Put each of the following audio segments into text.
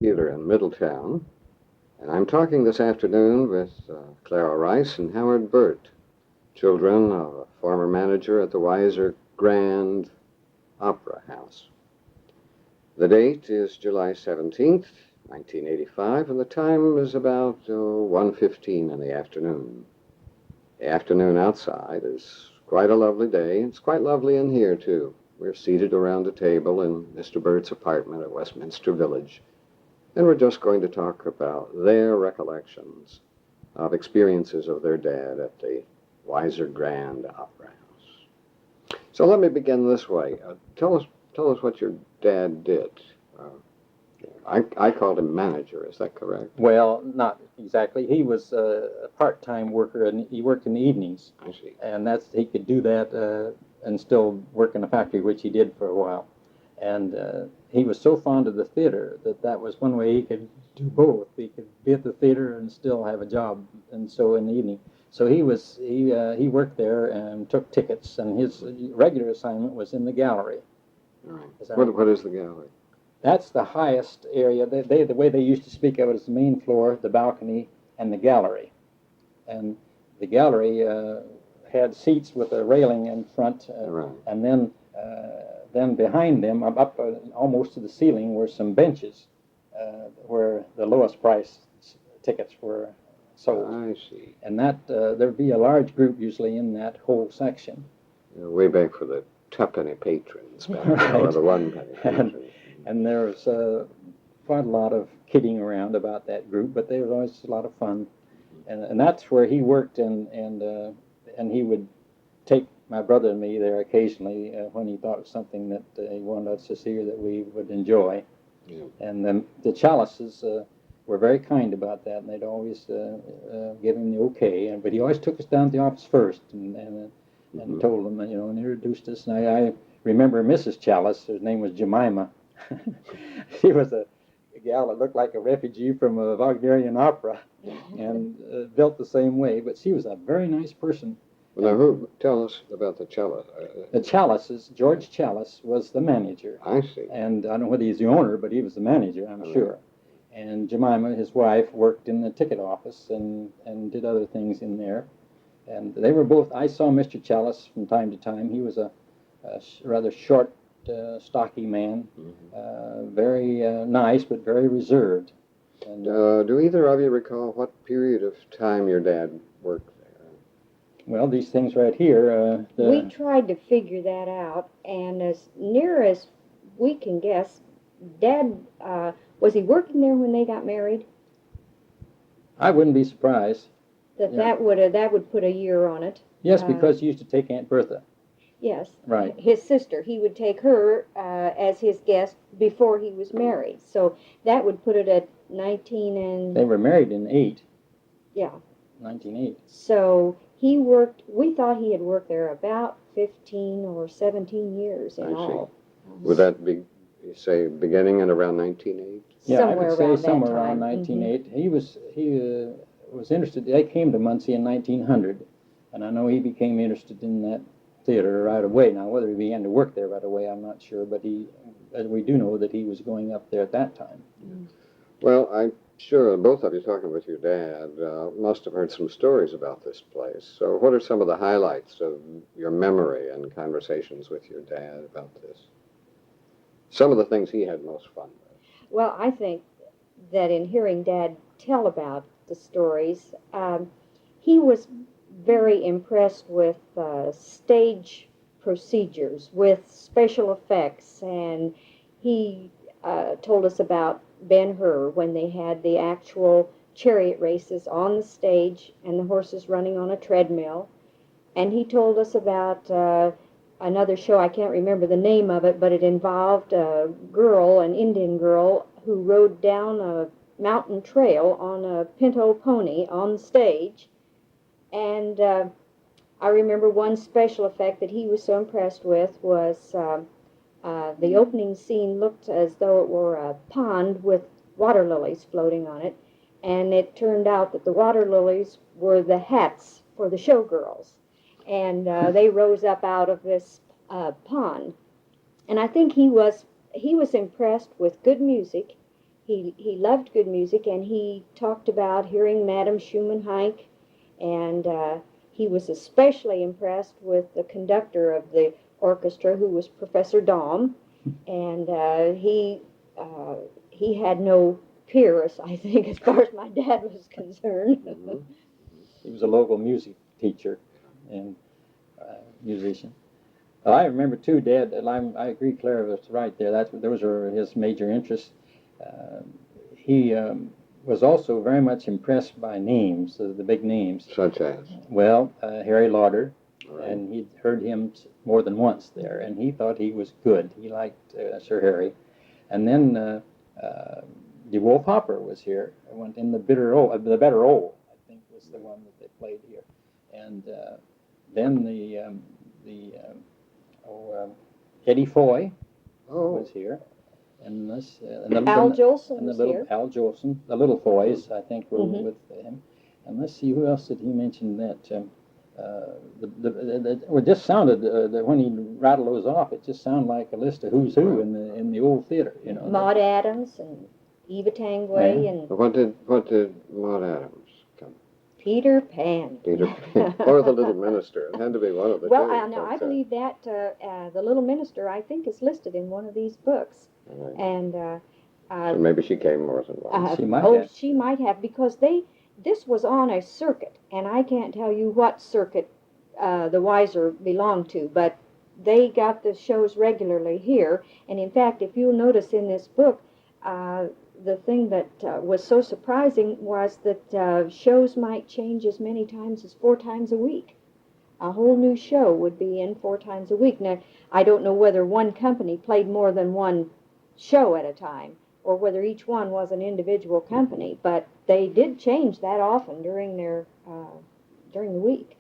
Theatre in Middletown, and I'm talking this afternoon with Clara Rice and Howard Birt, children of a former manager at the Weiser Grand Opera House. The date is July 17th, 1985, and the time is about 1:15 in the afternoon. The afternoon outside is quite a lovely day. It's quite lovely in here, too. We're seated around a table in Mr. Birt's apartment at Westminster Village, and we're just going to talk about their recollections of experiences of their dad at the Weiser Grand Opera House. So let me begin this way. Tell us what your dad did. I called him manager, is that correct? Well, not exactly. He was a part-time worker, and he worked in the evenings. I see. And he could do that and still work in a factory, which he did for a while. And he was so fond of the theater that was one way he could do both. He could be at the theater and still have a job, and so in the evening. So he worked there and took tickets, and his regular assignment was in the gallery. All right. What is the gallery? That's the highest area. The way they used to speak of it is the main floor, the balcony, and the gallery. And the gallery had seats with a railing in front, Right. and then behind them, up almost to the ceiling, were some benches where the lowest price tickets were sold. I see. And there'd be a large group usually in that whole section. Way back for the tuppenny patrons, back Right. or the one penny patrons. And there was quite a lot of kidding around about that group, but there was always a lot of fun. And that's where he worked, and he would take my brother and me there occasionally when he thought of something that he wanted us to see or that we would enjoy. Yeah. And the Chalices were very kind about that, and they'd always give him the okay. But he always took us down to the office first and told them, and introduced us. And I remember Mrs. Chalice, her name was Jemima. She was a gal that looked like a refugee from a Wagnerian opera, and built the same way. But she was a very nice person. Well, now, tell us about the Chalice. The Chalices, George Chalice was the manager. I see. And I don't know whether he's the owner, but he was the manager, I'm sure. And Jemima, his wife, worked in the ticket office and did other things in there. And they were both, I saw Mr. Chalice from time to time. He was a rather short, stocky man, very nice, but very reserved. And, do either of you recall what period of time your dad worked there? well, these things right here. We tried to figure that out, and as near as we can guess, Dad, was he working there when they got married? I wouldn't be surprised. That would put a year on it. Yes, because he used to take Aunt Bertha. Yes. Right. His sister. He would take her as his guest before he was married. So that would put it at 19 and... They were married in 8. Yeah. 1908. So he worked, we thought he had worked there about 15 or 17 years in all. Would that be, you say, beginning at around 1908? Yeah, Somewhere I would say around somewhere that around time. 1908. He was interested. They came to Muncie in 1900, and I know he became interested in that theater right away. Now, whether he began to work there right away, I'm not sure, but we do know that he was going up there at that time. Well, I'm sure both of you talking with your dad must have heard some stories about this place. So what are some of the highlights of your memory and conversations with your dad about this? Some of the things he had most fun with. Well, I think that in hearing Dad tell about the stories, he was very impressed with stage procedures, with special effects, and he told us about Ben-Hur when they had the actual chariot races on the stage and the horses running on a treadmill. And he told us about another show, I can't remember the name of it, but it involved a girl, an Indian girl, who rode down a mountain trail on a pinto pony on the stage. And I remember one special effect that he was so impressed with was the opening scene looked as though it were a pond with water lilies floating on it, and it turned out that the water lilies were the hats for the showgirls, and they rose up out of this pond. And I think he was impressed with good music. he loved good music, and he talked about hearing Madame Schumann-Heink, and he was especially impressed with the conductor of the orchestra, who was Professor Daum, and he had no peers, I think, as far as my dad was concerned. He was a local music teacher and musician. Well, I remember too, Dad. I agree, Clara was right there. Those were his major interests. He was also very much impressed by names, the big names. Such as? Well, Harry Lauder, Right. and he'd heard him more than once there, and he thought he was good. He liked Sir Harry. And then De Wolf Hopper was here. I went in the Better Old, I think was the one that they played here. And then Eddie Foy was here. And Al Jolson and the was little here. Al Jolson, the little Foys, I think, were with him. And let's see, who else did he mention that? It just sounded that when he rattled those off, it just sounded like a list of who's who in the old theater. You know, Maud Adams and Eva Tangway and What did Maud Adams come? Peter Pan. Peter Pan. Or the Little Minister. It had to be one of the Well, two. I believe that the Little Minister, I think, is listed in one of these books. Right. And So maybe she came more than once. She might have. she might have, because this was on a circuit, and I can't tell you what circuit the Weiser belonged to, but they got the shows regularly here. And in fact, if you'll notice in this book, the thing that was so surprising was that shows might change as many times as 4 times a week. A whole new show would be in 4 times a week. Now, I don't know whether one company played more than one show at a time, or whether each one was an individual company, but they did change that often during the week.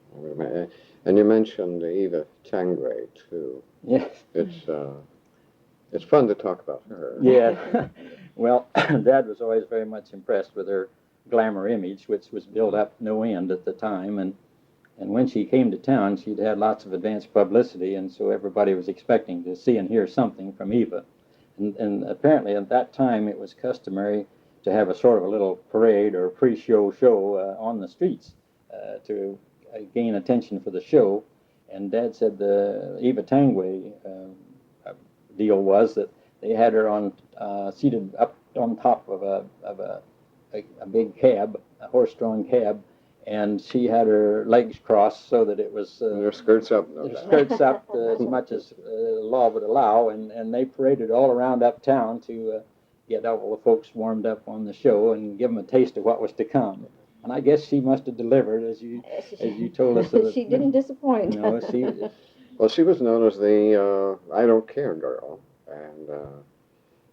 And you mentioned Eva Tangway, too. Yes. It's fun to talk about her. Yeah. Well, Dad was always very much impressed with her glamour image, which was built up no end at the time. And when she came to town, she'd had lots of advanced publicity, and so everybody was expecting to see and hear something from Eva. And apparently at that time it was customary to have a sort of a little parade or pre-show on the streets to gain attention for the show. And Dad said the Eva Tangway deal was that they had her seated up on top of a big cab, a horse-drawn cab, and she had her legs crossed so that it was Her skirts up. No her doubt. skirts up as much as law would allow, and they paraded all around uptown to get all the folks warmed up on the show and give them a taste of what was to come. And I guess she must have delivered, as you told us. She didn't disappoint. No, Well, she was known as the I don't care girl, and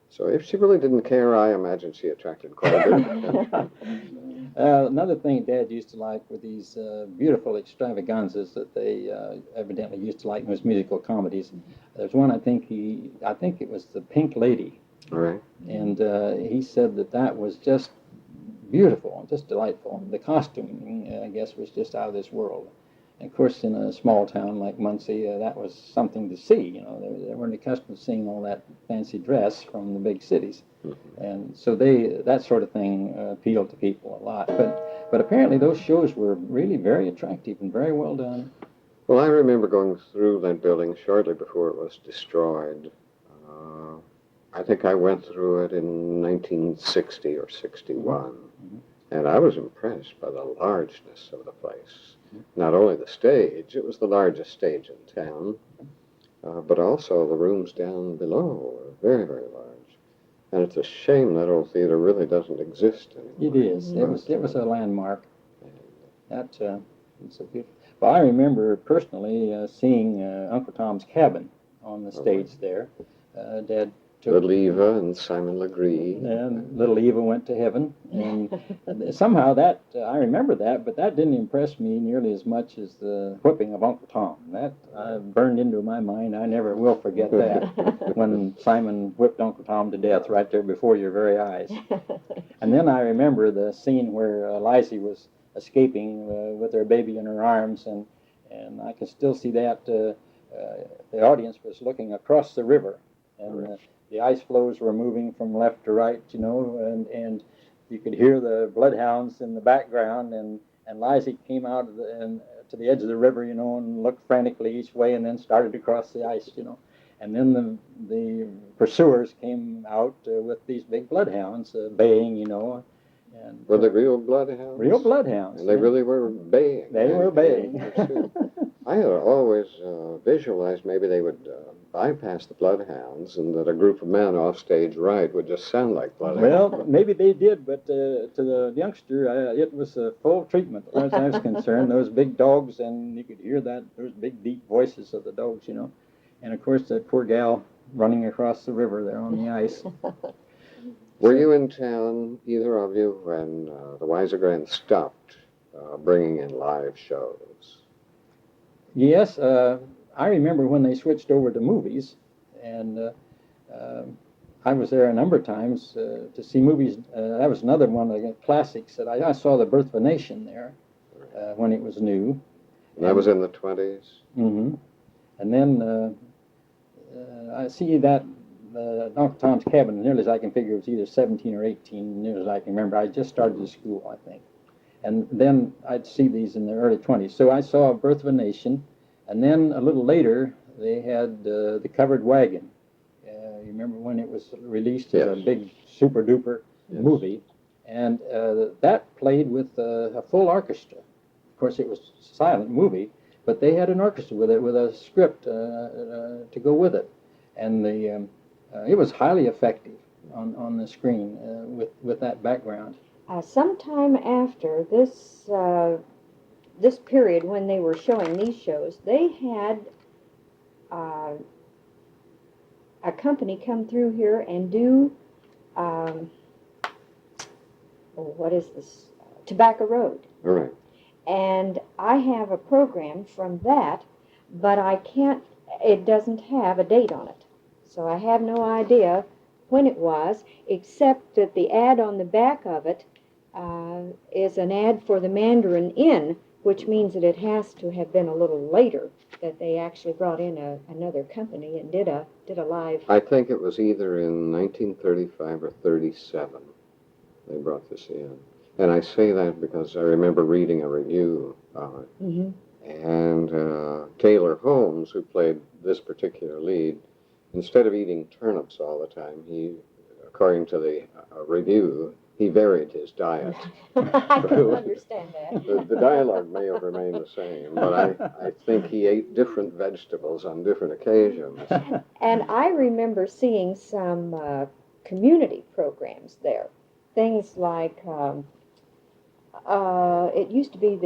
so if she really didn't care, I imagine she attracted quite a bit of attention. Another thing Dad used to like were these beautiful extravaganzas that they evidently used to like in those musical comedies. There's one I think it was The Pink Lady, All right. and he said that was just beautiful, just delightful. The costuming, I guess, was just out of this world. And of course, in a small town like Muncie, that was something to see. You know, they weren't accustomed to seeing all that fancy dress from the big cities, and so that sort of thing appealed to people a lot. But apparently, those shows were really very attractive and very well done. Well, I remember going through that building shortly before it was destroyed. I think I went through it in 1960 or 61, and I was impressed by the largeness of the place. Not only the stage, it was the largest stage in town, but also the rooms down below were very, very large. And it's a shame that old theater really doesn't exist anymore. It is. It was a landmark. It's so beautiful. Well, I remember personally seeing Uncle Tom's Cabin on the stage there. Dad took Little Eva and Simon Legree. And little Eva went to heaven, and somehow that I remember that, but that didn't impress me nearly as much as the whipping of Uncle Tom. That burned into my mind. I never will forget that, when Simon whipped Uncle Tom to death right there before your very eyes. And then I remember the scene where Lizzie was escaping with her baby in her arms, and I can still see that the audience was looking across the river and the ice floes were moving from left to right, and you could hear the bloodhounds in the background, and Lizzie came out and to the edge of the river, and looked frantically each way, and then started to cross the ice, And then the pursuers came out with these big bloodhounds baying, And, Were they real bloodhounds? Real bloodhounds. And they really were baying. They were baying. I had always visualized maybe they would bypass the bloodhounds and that a group of men off stage right would just sound like bloodhounds. Well, maybe they did, but to the youngster, it was a full treatment as far as I was concerned. Those big dogs, and you could hear those big, deep voices of the dogs, And, of course, that poor gal running across the river there on the ice. Were you in town, either of you, when the Weiser Grand stopped bringing in live shows? Yes, I remember when they switched over to movies, and I was there a number of times to see movies. That was another one of the classics that I saw The Birth of a Nation there when it was new. And that was in the 20s? Mm-hmm. And then I see that Uncle Tom's Cabin, nearly as I can figure, it was either 17 or 18, nearly as I can remember. I just started the school, I think. And then I'd see these in the early 20s. So I saw Birth of a Nation, and then a little later they had The Covered Wagon. You remember when it was released as a big super-duper movie? And that played with a full orchestra. Of course, it was a silent movie, but they had an orchestra with it, with a script to go with it. And it was highly effective on the screen with that background. Sometime after this period when they were showing these shows, they had a company come through here and do what is this? Tobacco Road. All right. And I have a program from that, but it doesn't have a date on it. So I have no idea when it was, except that the ad on the back of it is an ad for the Mandarin Inn, which means that it has to have been a little later that they actually brought in another company and did a live. I think it was either in 1935 or 37 they brought this in. And I say that because I remember reading a review of it. Mm-hmm. And Taylor Holmes, who played this particular lead, instead of eating turnips all the time, according to the review, he varied his diet. I don't understand that. The dialogue may have remained the same, but I think he ate different vegetables on different occasions. And I remember seeing some community programs there. Things like, it used to be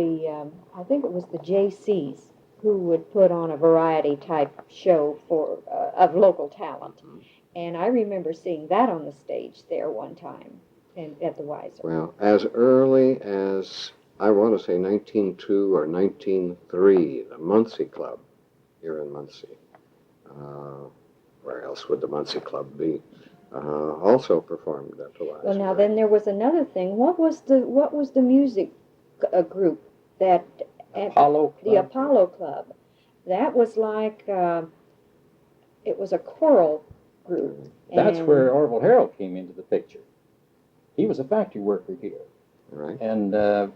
I think it was the JCs who would put on a variety type show of local talent. Mm-hmm. And I remember seeing that on the stage there one time at the Weiser. Well, as early as, I want to say 1902 or 1903, the Muncie Club here in Muncie. Where else would the Muncie Club be? Also performed at the Weiser. Well, now then there was another thing. What was the music group that Apollo Club. The Apollo Club? That was like it was a choral group. That's where Orville Harold came into the picture. He was a factory worker here. Right. And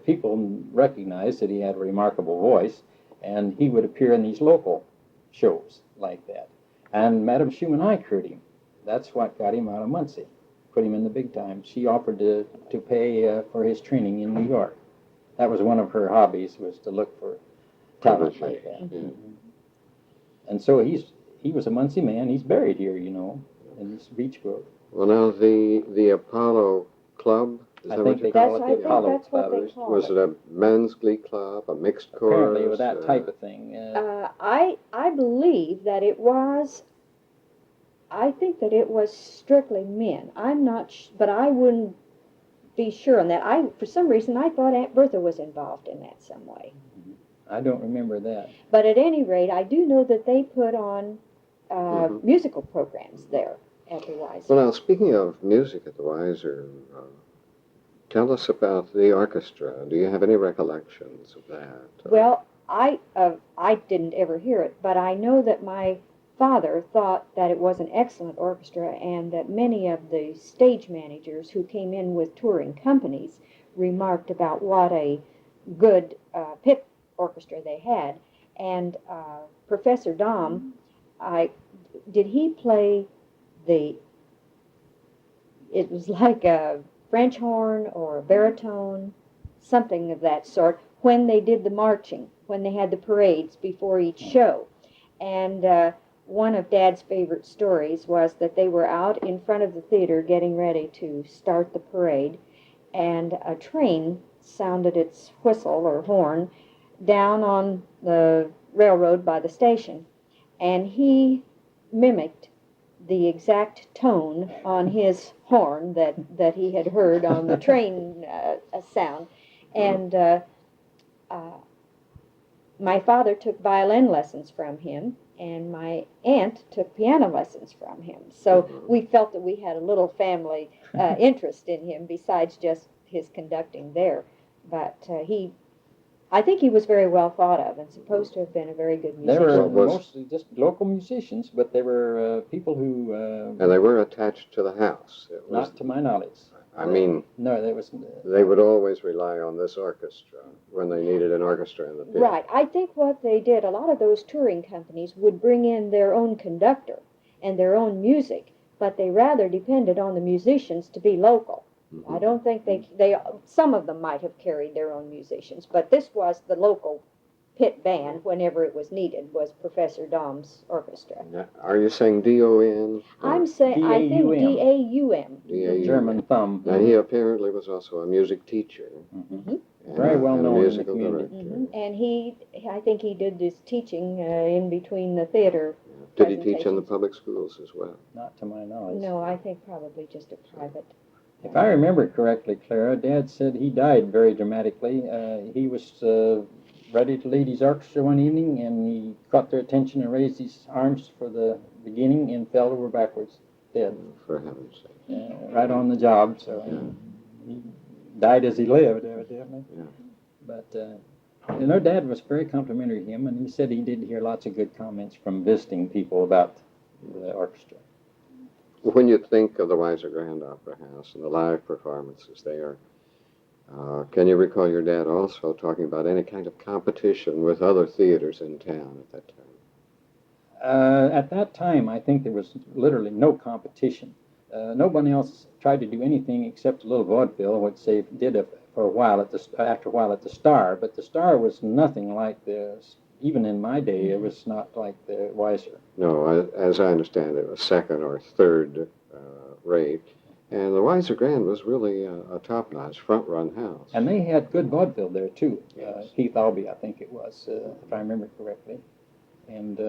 people recognized that he had a remarkable voice, and he would appear in these local shows like that. And Madame Schumann-Ike heard him. That's what got him out of Muncie, put him in the big time. She offered to pay for his training in New York. That was one of her hobbies, was to look for talent like that. Mm-hmm. And so he was a Muncie man. He's buried here, in this beach road. Well, now the Apollo Club. I think they call it the Apollo Club. Was it a men's glee club, a mixed chorus? Apparently, with that type of thing. I believe that it was. I think that it was strictly men. I'm not, but I wouldn't be sure on that. For some reason, I thought Aunt Bertha was involved in that some way. I don't remember that. But at any rate, I do know that they put on musical programs there at the Weiser. Well, now, speaking of music at the Weiser, tell us about the orchestra. Do you have any recollections of that? Well, I didn't ever hear it, but I know that my father thought that it was an excellent orchestra, and that many of the stage managers who came in with touring companies remarked about what a good pit orchestra they had. And Professor Dom, did he play it was like a French horn or a baritone, something of that sort, when they did the marching, when they had the parades before each show. And one of Dad's favorite stories was that they were out in front of the theater getting ready to start the parade, and a train sounded its whistle or horn down on the railroad by the station, and he mimicked the exact tone on his horn that he had heard on the train sound. And my father took violin lessons from him, and my aunt took piano lessons from him. So we felt that we had a little family interest in him besides just his conducting there. But I think he was very well thought of and supposed to have been a very good They musician. were mostly just local musicians, but they were people who... And they were attached to the house. Not to my knowledge. I mean, no, there was... they would always rely on this orchestra when they needed an orchestra in the pit. Right. I think what they did, a lot of those touring companies would bring in their own conductor and their own music, but they rather depended on the musicians to be local. I don't think they some of them might have carried their own musicians, but this was the local pit band whenever it was needed, was Professor Dom's orchestra. Now, are you saying D-O-N? I'm saying, I think D-A-U-M. D-A-U-M. German thumb. Now, he apparently was also a music teacher. Mm-hmm. And Very well and a known in the musical community. director. And I think he did this teaching in between the theater. Did he teach in the public schools as well? Not to my knowledge. No, I think probably just a private. If I remember correctly, Clara, Dad said he died very dramatically. He was ready to lead his orchestra one evening, and he caught their attention and raised his arms for the beginning and fell over backwards, dead. For heaven's sake. Right on the job, so he died as he lived, evidently. Yeah. But, you know, Dad was very complimentary to him, and he said he did hear lots of good comments from visiting people about the orchestra. When you think of the Weiser Grand Opera House and the live performances there, can you recall your dad also talking about any kind of competition with other theaters in town at that time? At that time, I think there was literally no competition. Nobody else tried to do anything except a little vaudeville, which they did for a while after a while at the Star. But the Star was nothing like this. Even in my day, it was not like the Weiser. No, as I understand it, was second or third rate. And the Weiser Grand was really a top-notch, front-run house. And they had good vaudeville there, too. Yes. Keith Albee, I think it was, if I remember correctly. And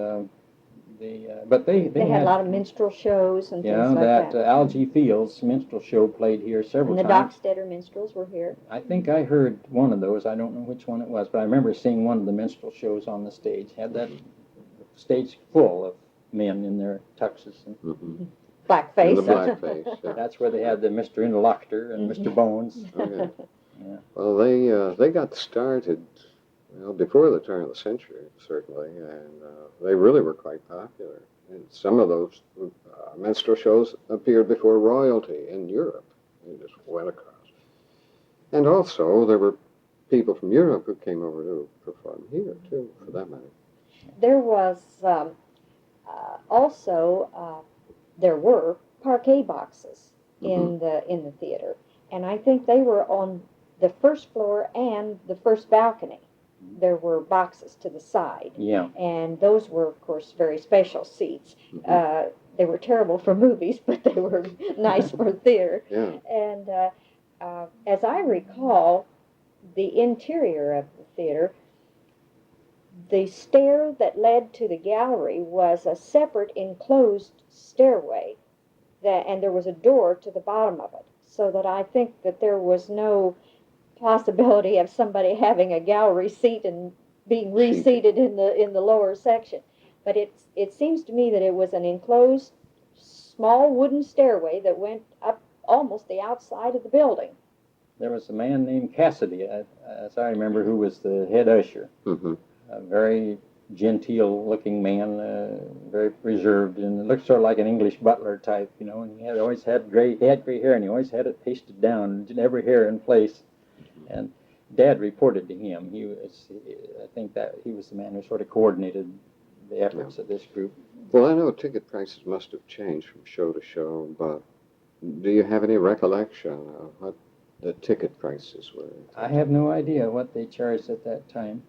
but they had a lot of minstrel shows and things like that. that Algie Fields minstrel show played here several and the times. Dockstetter minstrels were here. I think I heard one of those. I don't know which one it was, but I remember seeing one of the minstrel shows on the stage. Had that stage full of men in their tuxes. And Blackface. And the blackface, yeah. that's where they had the Mr. Interlocutor and Mr. Bones. Okay. Yeah. Well, they got started before the turn of the century, certainly, and they really were quite popular. And some of those minstrel shows appeared before royalty in Europe. They just went across. And also, there were people from Europe who came over to perform here, too, for that matter. There was also there were parquet boxes in the theater, and I think they were on the first floor and the first balcony. There were boxes to the side, and those were, of course, very special seats. They were terrible for movies, but they were nice for theater. Yeah. And as I recall, the interior of the theater, the stair that led to the gallery was a separate enclosed stairway, and there was a door to the bottom of it, so that I think that there was no possibility of somebody having a gallery seat and being reseated in the lower section. But it seems to me that it was an enclosed small wooden stairway that went up almost the outside of the building. There was a man named Cassidy, as I remember, who was the head usher. Mm-hmm. A very genteel-looking man, very reserved, and it looked sort of like an English butler type, you know. And he had gray hair, and he always had it pasted down, every hair in place. And Dad reported to him. I think that he was the man who sort of coordinated the efforts of this group. Well, I know ticket prices must have changed from show to show, but do you have any recollection of what the ticket prices were? I have no idea what they charged at that time.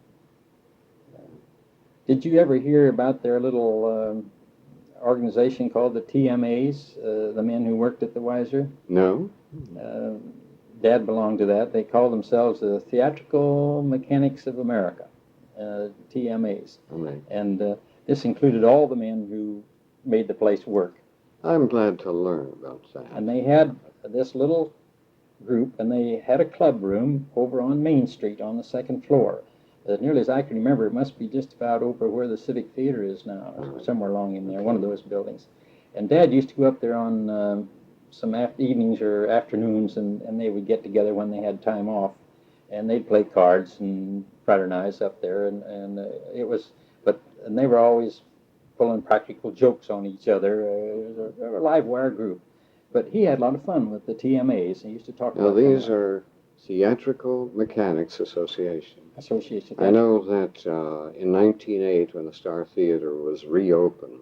Did you ever hear about their little organization called the TMAs, the men who worked at the Weiser? No. Dad belonged to that. They called themselves the Theatrical Mechanics of America, TMAs. Okay. And this included all the men who made the place work. I'm glad to learn about that. And they had this little group, and they had a club room over on Main Street on the second floor. As nearly as I can remember, it must be just about over where the Civic Theatre is now, somewhere along in there, one of those buildings. And Dad used to go up there on some evenings or afternoons, and they would get together when they had time off, and they'd play cards and fraternize up there, and they were always pulling practical jokes on each other. It was a live wire group. But he had a lot of fun with the TMAs. He used to talk about these are Theatrical Mechanics Association. I know that in 1908, when the Star Theater was reopened,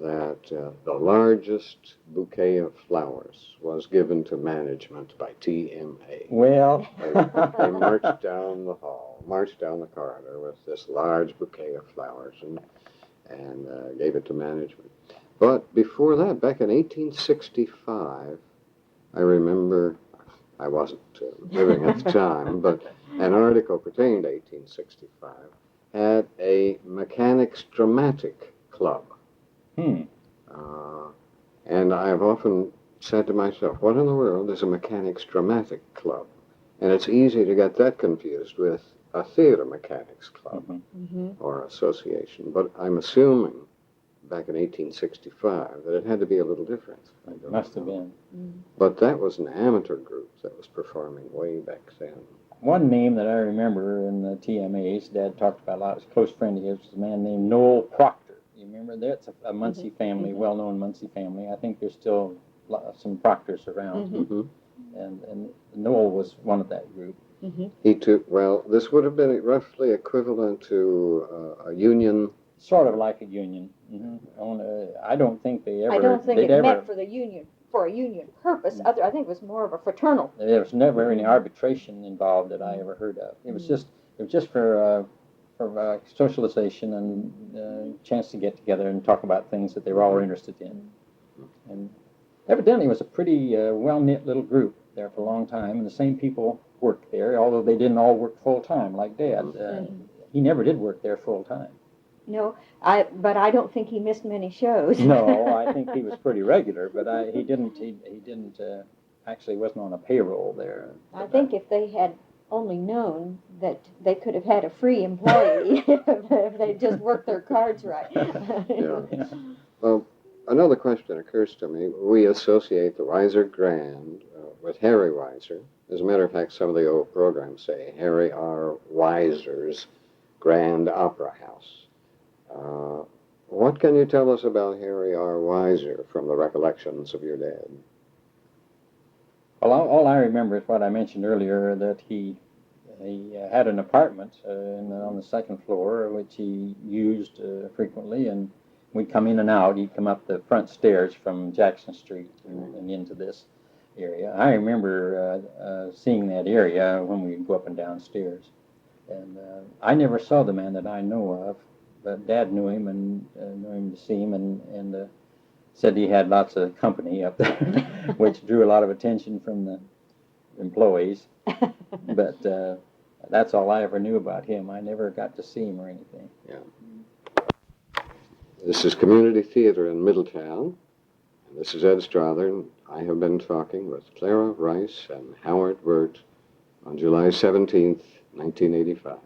that the largest bouquet of flowers was given to management by TMA. Well, they marched down the hall, marched down the corridor with this large bouquet of flowers and gave it to management. But before that, back in 1865, I remember, I wasn't living at the time, but an article pertaining to 1865 had a mechanics dramatic club. And I've often said to myself, what in the world is a mechanics dramatic club? And it's easy to get that confused with a theater mechanics club or association. But I'm assuming back in 1865 that it had to be a little different. Must have been. But that was an amateur group that was performing way back then. One name that I remember in the TMAs, Dad talked about a lot, was a close friend of his, was a man named Noel Proctor. You remember that? It's a Muncie family, well-known Muncie family. I think there's still some Proctors around. And Noel was one of that group. He took, well, this would have been roughly equivalent to a union. Sort of like a union. I don't think they ever... I don't think it met for the union, for a union purpose. I think it was more of a fraternal. There was never any arbitration involved that I ever heard of. It was just for socialization and chance to get together and talk about things that they were all interested in. And evidently it was a pretty well-knit little group there for a long time, and the same people worked there, although they didn't all work full-time like Dad. He never did work there full-time. No, but I don't think he missed many shows. No, I think he was pretty regular, but he didn't actually wasn't on a payroll there. I think if they had only known that they could have had a free employee if they just worked their cards right. Yeah. Well, another question occurs to me. We associate the Weiser Grand with Harry Weiser. As a matter of fact, some of the old programs say Harry R. Weiser's Grand Opera House. What can you tell us about Harry R. Weiser from the recollections of your dad? Well, all I remember is what I mentioned earlier, that he had an apartment on the second floor, which he used frequently, and we'd come in and out. He'd come up the front stairs from Jackson Street and into this area. I remember seeing that area when we'd go up and down stairs. And I never saw the man that I know of, but Dad knew him and knew him to see him, and said he had lots of company up there, which drew a lot of attention from the employees. But that's all I ever knew about him. I never got to see him or anything. Yeah. This is Community Theater in Middletown. And this is Ed Strother, and I have been talking with Clara Rice and Howard Birt on July 17th, 1985.